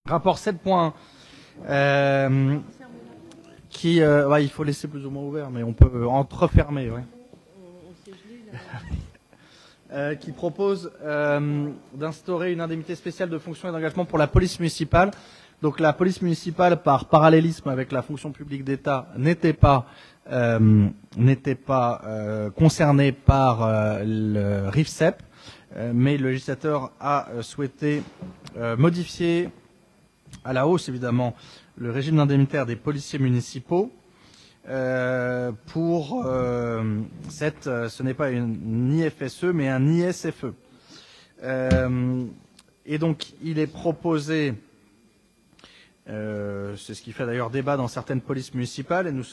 Rapport 7.1, qui, il faut laisser plus ou moins ouvert, mais on peut entrefermer, ouais. Qui propose d'instaurer une indemnité spéciale de fonction et d'engagement pour la police municipale. Donc la police municipale, par parallélisme avec la fonction publique d'État, n'était pas concernée par le RIFSEP, mais le législateur a souhaité modifier à la hausse, évidemment, le régime indemnitaire des policiers municipaux. Ce n'est pas une IFSE, mais un ISFE. Et donc, il est proposé, c'est ce qui fait d'ailleurs débat dans certaines polices municipales, et nous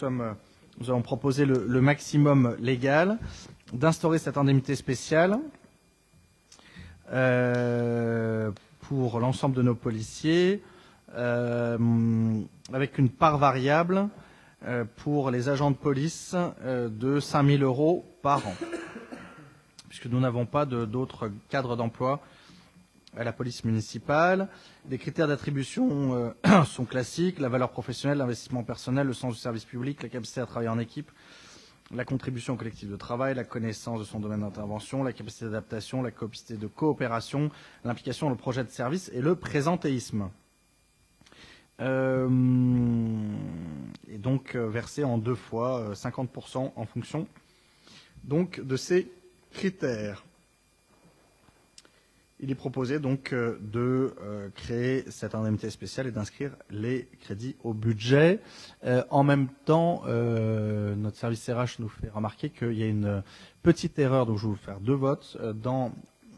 avons proposé le maximum légal, d'instaurer cette indemnité spéciale pour l'ensemble de nos policiers, avec une part variable pour les agents de police de 5 000 € par an, puisque nous n'avons pas d'autres cadres d'emploi à la police municipale. Les critères d'attribution sont classiques: la valeur professionnelle, l'investissement personnel, le sens du service public, la capacité à travailler en équipe, la contribution au collectif de travail, la connaissance de son domaine d'intervention, la capacité d'adaptation, la capacité de coopération, l'implication dans le projet de service et le présentéisme. Et donc versé en 2 fois 50% en fonction donc de ces critères. Il est proposé donc de créer cette indemnité spéciale et d'inscrire les crédits au budget. En même temps, notre service RH nous fait remarquer qu'il y a une petite erreur, donc je vais vous faire 2 votes, dans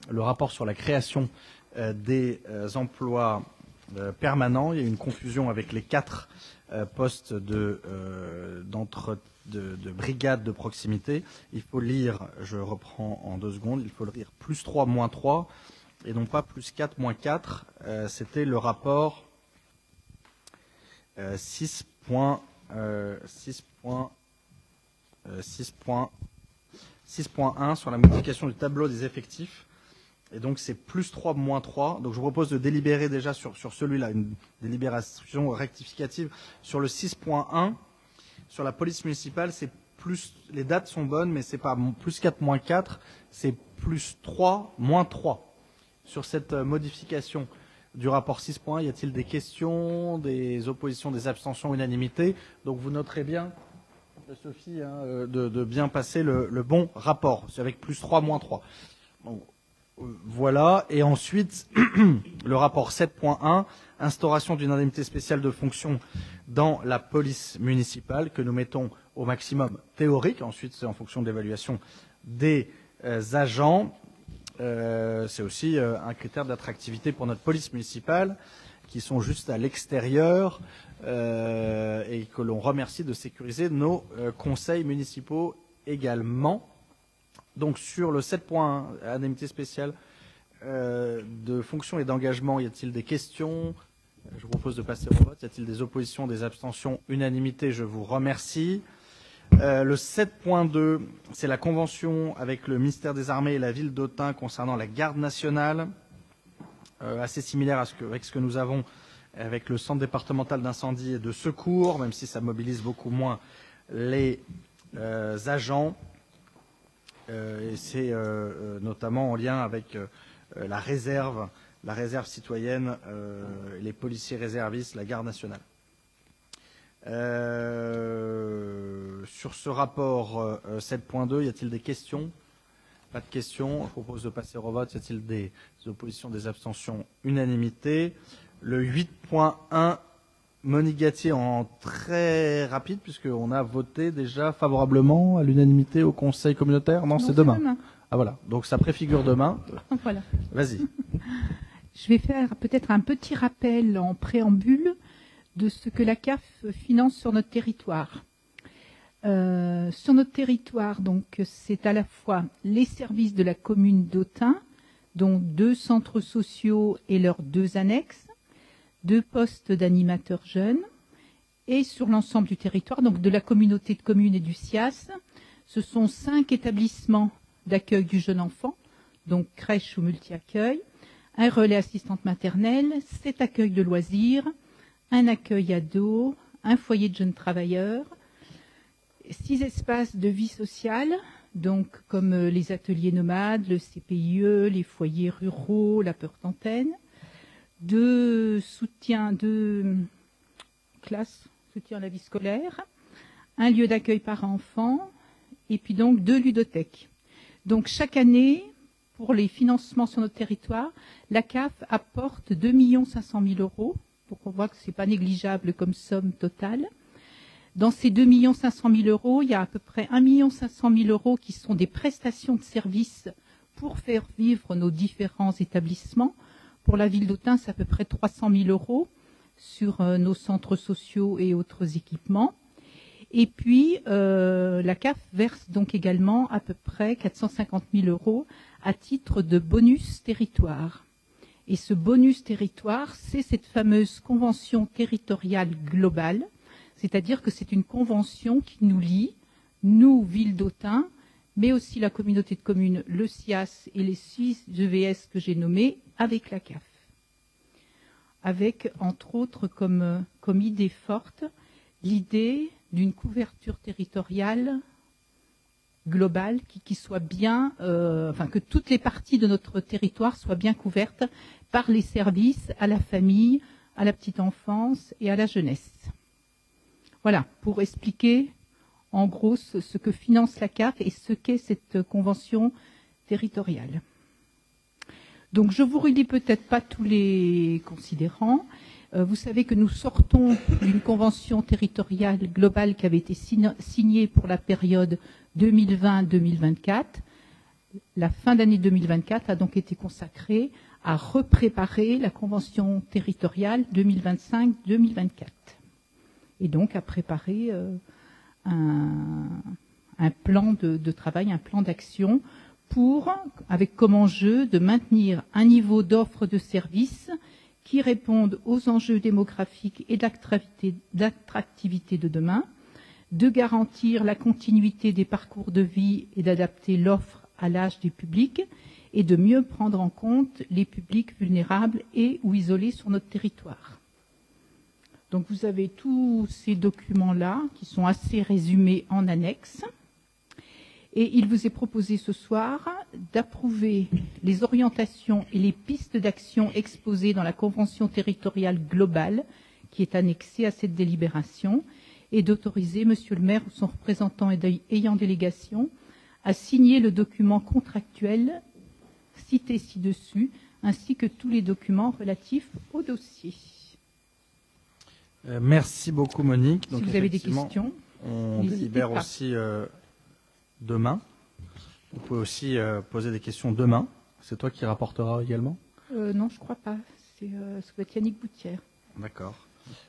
le rapport sur la création des emplois permanent. Il y a une confusion avec les 4 postes de brigade de proximité. Il faut lire, je reprends en 2 secondes, il faut le lire +3 - 3 et non pas +4 - 4. C'était le rapport 6.1 sur la modification du tableau des effectifs. Et donc, c'est +3 - 3. Donc, je vous propose de délibérer déjà sur celui-là, une délibération rectificative. Sur le 6.1, sur la police municipale, c'est plus, les dates sont bonnes, mais c'est pas +4 - 4, c'est +3 - 3. Sur cette modification du rapport 6.1, y a-t-il des questions, des oppositions, des abstentions, unanimité? Donc, vous noterez bien, Sophie, de bien passer le bon rapport. C'est avec +3 - 3. Bon. Voilà, et ensuite, le rapport 7.1, instauration d'une indemnité spéciale de fonction dans la police municipale, que nous mettons au maximum théorique. Ensuite, c'est en fonction de l'évaluation des agents. C'est aussi un critère d'attractivité pour notre police municipale, qui sont juste à l'extérieur, et que l'on remercie de sécuriser nos conseils municipaux également. Donc sur le 7.1, indemnité spéciale de fonction et d'engagement, y a-t-il des questions? Je vous propose de passer au vote. Y a-t-il des oppositions, des abstentions? Unanimité, je vous remercie. Le 7.2, c'est la convention avec le ministère des Armées et la ville d'Autun concernant la garde nationale, assez similaire avec ce que nous avons avec le centre départemental d'incendie et de secours, même si ça mobilise beaucoup moins les agents. Et c'est notamment en lien avec la réserve citoyenne, les policiers réservistes, la garde nationale. Sur ce rapport 7.2, y a-t-il des questions? Pas de questions. Je propose de passer au vote. Y a-t-il des oppositions, des abstentions? Unanimité. Le 8.1, Monique Gatier en très rapide, puisqu'on a voté déjà favorablement à l'unanimité au Conseil communautaire. Non, c'est demain. Ah voilà, donc ça préfigure demain. Voilà. Vas-y. Je vais faire peut-être un petit rappel en préambule de ce que la CAF finance sur notre territoire. Sur notre territoire, donc, c'est à la fois les services de la commune d'Autun, dont 2 centres sociaux et leurs 2 annexes, 2 postes d'animateurs jeunes, et sur l'ensemble du territoire, donc de la communauté de communes et du SIAS, ce sont 5 établissements d'accueil du jeune enfant, donc crèche ou multi-accueil, un relais assistante maternelle, 7 accueils de loisirs, un accueil ado, un foyer de jeunes travailleurs, 6 espaces de vie sociale, donc comme les ateliers nomades, le CPIE, les foyers ruraux, la porte antenne, 2 soutiens de classe, soutien à la vie scolaire, un lieu d'accueil par enfant, et puis donc 2 ludothèques. Donc chaque année, pour les financements sur notre territoire, la CAF apporte 2 500 000 euros, pour qu'on voit que ce n'est pas négligeable comme somme totale. Dans ces 2 500 000 euros, il y a à peu près 1 500 000 euros qui sont des prestations de services pour faire vivre nos différents établissements. Pour la ville d'Autun, c'est à peu près 300 000 euros sur nos centres sociaux et autres équipements. Et puis, la CAF verse donc également à peu près 450 000 euros à titre de bonus territoire. Et ce bonus territoire, c'est cette fameuse convention territoriale globale, c'est-à-dire que c'est une convention qui nous lie, nous, ville d'Autun, mais aussi la communauté de communes, le CIAS et les 6 EVS que j'ai nommés, avec la CAF. Avec, entre autres, comme idée forte, l'idée d'une couverture territoriale globale qui soit bien, que toutes les parties de notre territoire soient bien couvertes par les services à la famille, à la petite enfance et à la jeunesse. Voilà, pour expliquer en gros ce que finance la CAF et ce qu'est cette convention territoriale. Donc je vous relis peut-être pas tous les considérants. Vous savez que nous sortons d'une convention territoriale globale qui avait été signée pour la période 2020-2024. La fin d'année 2024 a donc été consacrée à repréparer la convention territoriale 2025-2024. Et donc à préparer un plan de travail, un plan d'action avec comme enjeu de maintenir un niveau d'offre de services qui répondent aux enjeux démographiques et d'attractivité de demain, de garantir la continuité des parcours de vie et d'adapter l'offre à l'âge des publics, et de mieux prendre en compte les publics vulnérables et ou isolés sur notre territoire. Donc vous avez tous ces documents-là qui sont assez résumés en annexe. Et il vous est proposé ce soir d'approuver les orientations et les pistes d'action exposées dans la Convention territoriale globale qui est annexée à cette délibération et d'autoriser Monsieur le maire ou son représentant ayant délégation à signer le document contractuel cité ci-dessus ainsi que tous les documents relatifs au dossier. Merci beaucoup Monique. Donc, si vous avez des questions, on délibère aussi demain. Vous pouvez aussi poser des questions demain. C'est toi qui rapporteras également ? Non, je ne crois pas. Ça va être Yannick Boutière. D'accord.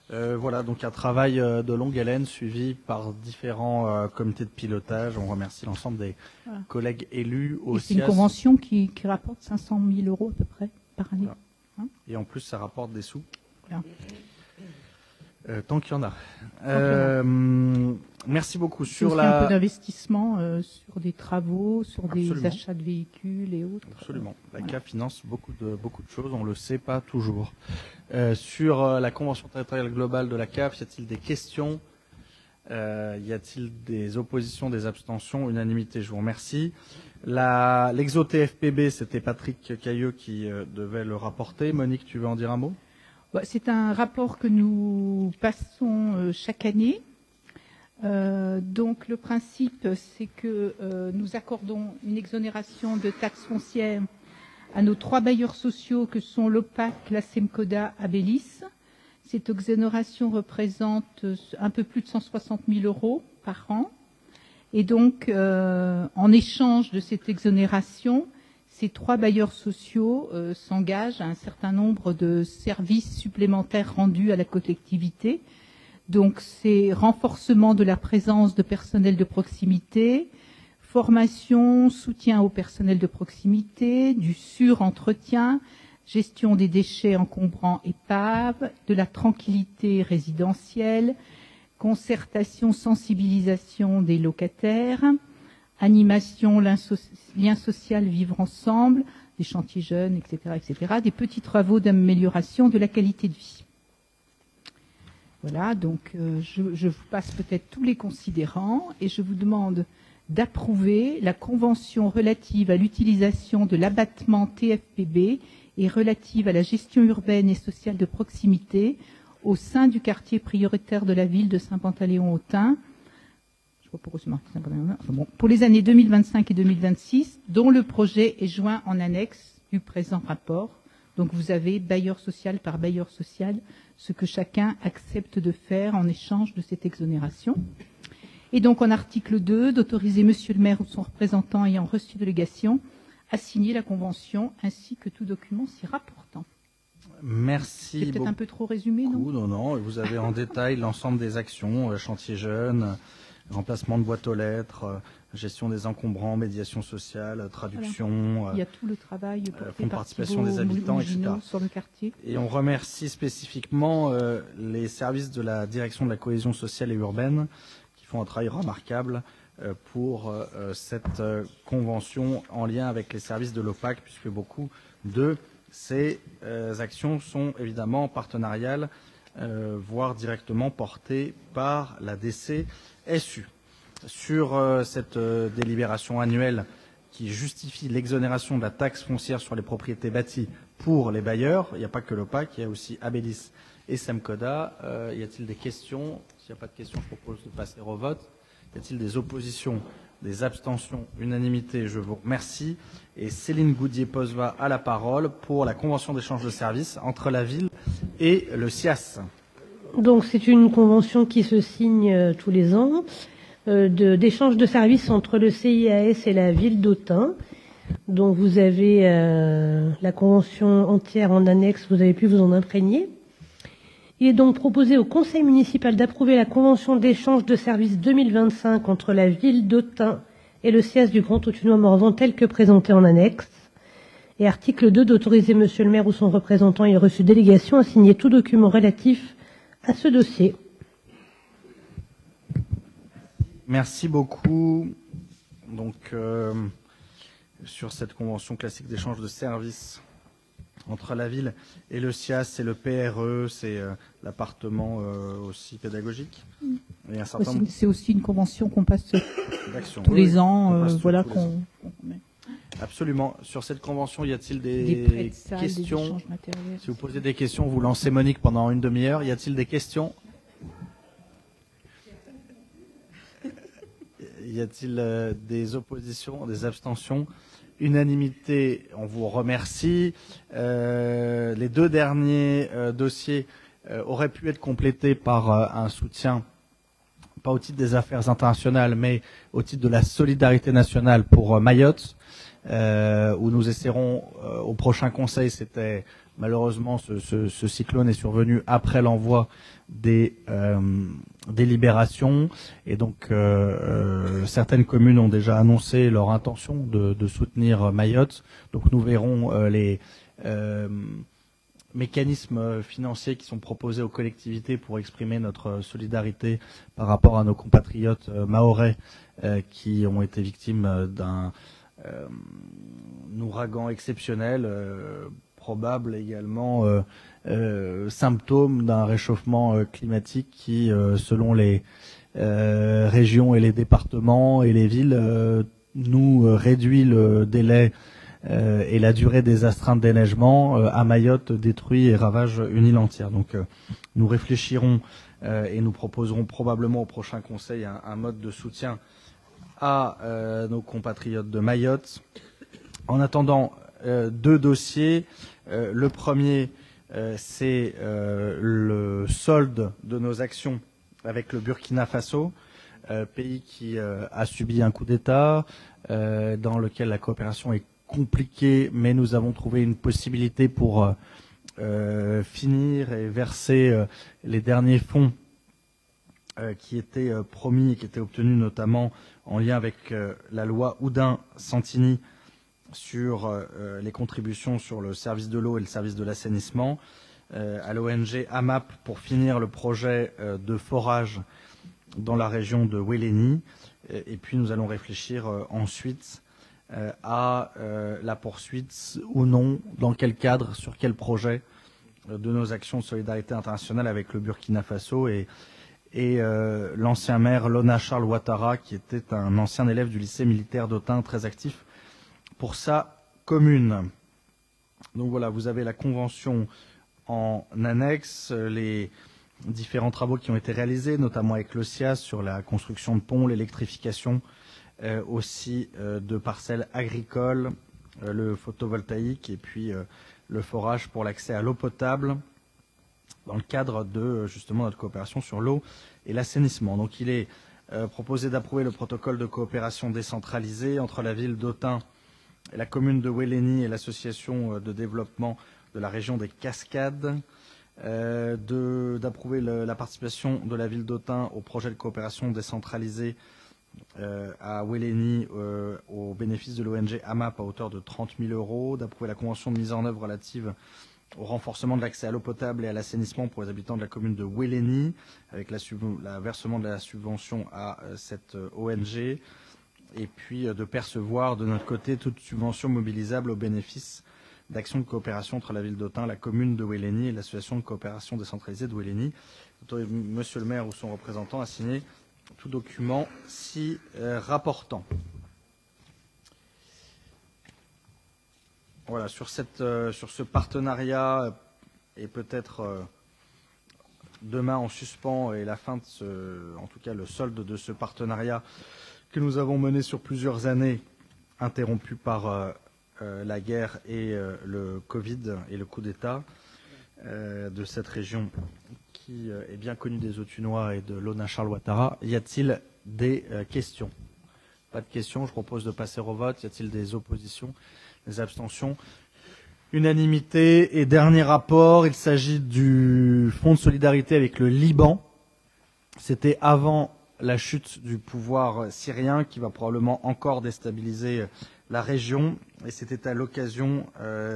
Voilà, donc un travail de longue haleine suivi par différents comités de pilotage. On remercie l'ensemble des collègues élus aussi. C'est une convention qui rapporte 500 000 euros à peu près par année. Voilà. Hein ? Et en plus, ça rapporte des sous. Voilà. Tant qu'il y en a. Merci beaucoup. Sur un peu d'investissement sur des travaux, sur des achats de véhicules et autres. Absolument. La CAF finance beaucoup de choses, on ne le sait pas toujours. Sur la Convention territoriale globale de la CAF, y a-t-il des questions ? Y a-t-il des oppositions, des abstentions ? Unanimité, je vous remercie. L'exo-TFPB, c'était Patrick Cailleux qui devait le rapporter. Monique, tu veux en dire un mot ? C'est un rapport que nous passons chaque année. Donc le principe, c'est que nous accordons une exonération de taxes foncières à nos 3 bailleurs sociaux que sont l'OPAC, la SEMCODA, Abélis. Cette exonération représente un peu plus de 160 000 euros par an. Et donc, en échange de cette exonération, ces 3 bailleurs sociaux s'engagent à un certain nombre de services supplémentaires rendus à la collectivité. Donc, c'est renforcement de la présence de personnel de proximité, formation, soutien au personnel de proximité, du surentretien, gestion des déchets encombrants épaves, de la tranquillité résidentielle, concertation, sensibilisation des locataires, animation, lien social, vivre ensemble, des chantiers jeunes, etc., des petits travaux d'amélioration de la qualité de vie. Voilà, donc je vous passe peut-être tous les considérants et je vous demande d'approuver la convention relative à l'utilisation de l'abattement TFPB et relative à la gestion urbaine et sociale de proximité au sein du quartier prioritaire de la ville de Saint-Pantaléon-Autun. Je sais pas pourquoi c'est marqué Saint-Pantaléon-Autun. Enfin bon, pour les années 2025 et 2026, dont le projet est joint en annexe du présent rapport. Donc vous avez bailleur social par bailleur social, ce que chacun accepte de faire en échange de cette exonération. Et donc en article 2, d'autoriser monsieur le maire ou son représentant ayant reçu délégation à signer la convention ainsi que tout document s'y rapportant. Merci. C'est peut-être un peu trop résumé, non? Non. Vous avez en détail l'ensemble des actions, chantier jeunes, remplacement de boîtes aux lettres, gestion des encombrants, médiation sociale, traduction. Voilà. Il y a tout le travail fonds de participation des habitants, etc. sur le quartier. Et on remercie spécifiquement les services de la direction de la cohésion sociale et urbaine qui font un travail remarquable pour cette convention en lien avec les services de l'OPAC, puisque beaucoup de ces actions sont évidemment partenariales, voire directement portées par la DCSU. Sur cette délibération annuelle qui justifie l'exonération de la taxe foncière sur les propriétés bâties pour les bailleurs, il n'y a pas que l'OPAC, il y a aussi Abélis et Semcoda. Y a-t-il des questions? S'il n'y a pas de questions, je propose de passer au vote. Y a-t-il des oppositions, des abstentions? Unanimité, je vous remercie. Et Céline Goudier-Posva a la parole pour la convention d'échange de services entre la ville et le SIAS. Donc c'est une convention qui se signe tous les ans d'échange de services entre le CIAS et la ville d'Autun. Donc vous avez la convention entière en annexe, vous avez pu vous en imprégner. Il est donc proposé au conseil municipal d'approuver la convention d'échange de services 2025 entre la ville d'Autun et le SIAS du Grand Autunois-Morvan tel que présenté en annexe. Et article 2, d'autoriser monsieur le maire ou son représentant ayant reçu délégation à signer tout document relatif à ce dossier. Merci beaucoup. Donc, sur cette convention classique d'échange de services entre la ville et le SIAS, c'est le PRE, c'est l'appartement aussi pédagogique. Et un certain nombre... C'est aussi une convention qu'on passe tous les ans, voilà qu'on met. Absolument. Sur cette convention, y a-t-il des questions? Si vous posez des questions, vous lancez Monique pendant une demi-heure. Y a-t-il des questions? Y a-t-il des oppositions, des abstentions? Unanimité, on vous remercie. Les deux derniers dossiers auraient pu être complétés par un soutien, pas au titre des affaires internationales, mais au titre de la solidarité nationale pour Mayotte, où nous essaierons au prochain conseil, c'était malheureusement ce cyclone est survenu après l'envoi des délibérations, et donc certaines communes ont déjà annoncé leur intention de soutenir Mayotte. Donc nous verrons les mécanismes financiers qui sont proposés aux collectivités pour exprimer notre solidarité par rapport à nos compatriotes mahorais qui ont été victimes d'un ouragan exceptionnel, probable également symptôme d'un réchauffement climatique qui, selon les régions et les départements et les villes, nous réduit le délai et la durée des astreintes de déneigement. À Mayotte, détruit et ravage une île entière. Donc nous réfléchirons et nous proposerons probablement au prochain conseil un mode de soutien à nos compatriotes de Mayotte. En attendant, deux dossiers. Le premier, c'est le solde de nos actions avec le Burkina Faso, pays qui a subi un coup d'État, dans lequel la coopération est compliquée, mais nous avons trouvé une possibilité pour finir et verser les derniers fonds qui étaient promis et qui étaient obtenus notamment en lien avec la loi Oudin-Santini sur les contributions sur le service de l'eau et le service de l'assainissement, à l'ONG AMAP pour finir le projet de forage dans la région de Wéléni. Et puis nous allons réfléchir ensuite à la poursuite ou non, dans quel cadre, sur quel projet de nos actions de solidarité internationale avec le Burkina Faso et l'ancien maire Lona Charles Ouattara, qui était un ancien élève du lycée militaire d'Autun, très actif pour sa commune. Donc voilà, vous avez la convention en annexe, les différents travaux qui ont été réalisés, notamment avec le SIAS sur la construction de ponts, l'électrification aussi de parcelles agricoles, le photovoltaïque et puis le forage pour l'accès à l'eau potable dans le cadre de justement notre coopération sur l'eau et l'assainissement. Donc il est proposé d'approuver le protocole de coopération décentralisée entre la ville d'Autun et la commune de Ouéléni et l'association de développement de la région des Cascades, d'approuver la participation de la ville d'Autun au projet de coopération décentralisée à Ouéléni au bénéfice de l'ONG AMAP à hauteur de 30 000 €, d'approuver la convention de mise en œuvre relative au renforcement de l'accès à l'eau potable et à l'assainissement pour les habitants de la commune de Ouéléni, avec la versement de la subvention à cette ONG, et puis de percevoir de notre côté toute subvention mobilisable au bénéfice d'actions de coopération entre la ville d'Autun, la commune de Ouéléni et l'association de coopération décentralisée de Ouéléni. Monsieur le maire ou son représentant a signé tout document si rapportant. Voilà, sur ce partenariat et peut-être demain en suspens et la fin de en tout cas le solde de ce partenariat que nous avons mené sur plusieurs années, interrompu par la guerre et le Covid et le coup d'État de cette région qui est bien connue des Autunois et de Lona Charles Ouattara. Y a-t-il des questions? Pas de questions, je propose de passer au vote. Y a-t-il des oppositions, des abstentions? Unanimité. Et dernier rapport, il s'agit du Fonds de solidarité avec le Liban. C'était avant la chute du pouvoir syrien qui va probablement encore déstabiliser la région. Et c'était à l'occasion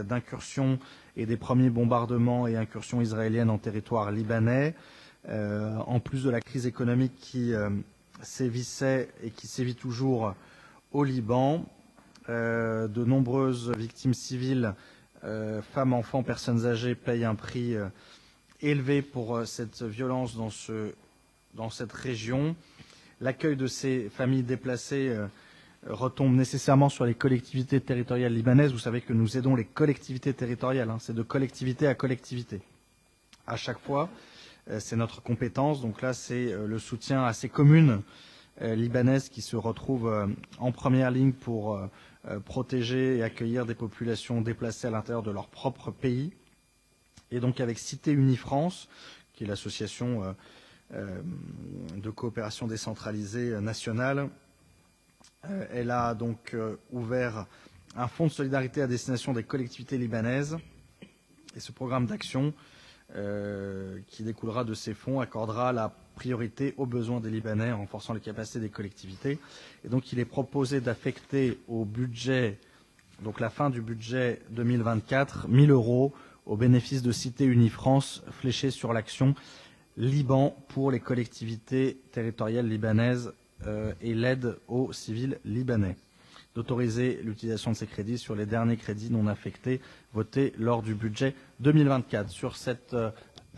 d'incursions et des premiers bombardements et incursions israéliennes en territoire libanais, en plus de la crise économique qui sévissait et qui sévit toujours au Liban. De nombreuses victimes civiles, femmes, enfants, personnes âgées, payent un prix élevé pour cette violence dans cette région. L'accueil de ces familles déplacées retombe nécessairement sur les collectivités territoriales libanaises. Vous savez que nous aidons les collectivités territoriales, c'est de collectivité à collectivité. À chaque fois, c'est notre compétence. Donc là, c'est le soutien à ces communes libanaises qui se retrouvent en première ligne pour protéger et accueillir des populations déplacées à l'intérieur de leur propre pays. Et donc avec Cité Unie France, qui est l'association de coopération décentralisée nationale, elle a donc ouvert un fonds de solidarité à destination des collectivités libanaises. Et ce programme d'action qui découlera de ces fonds accordera la priorité aux besoins des Libanais en renforçant les capacités des collectivités. Et donc il est proposé d'affecter au budget, donc la fin du budget 2024, 1 000 € au bénéfice de Cité Unie France fléchés sur l'action Liban pour les collectivités territoriales libanaises et l'aide aux civils libanais. D'autoriser l'utilisation de ces crédits sur les derniers crédits non affectés votés lors du budget 2024. Sur cette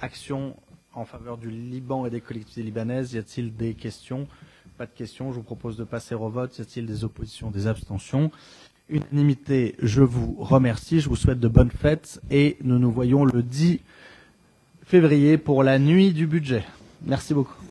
action en faveur du Liban et des collectivités libanaises, y a-t-il des questions? Pas de questions, je vous propose de passer au vote. Y a-t-il des oppositions, des abstentions? Unanimité, je vous remercie, je vous souhaite de bonnes fêtes et nous nous voyons le 10 février pour la nuit du budget. Merci beaucoup.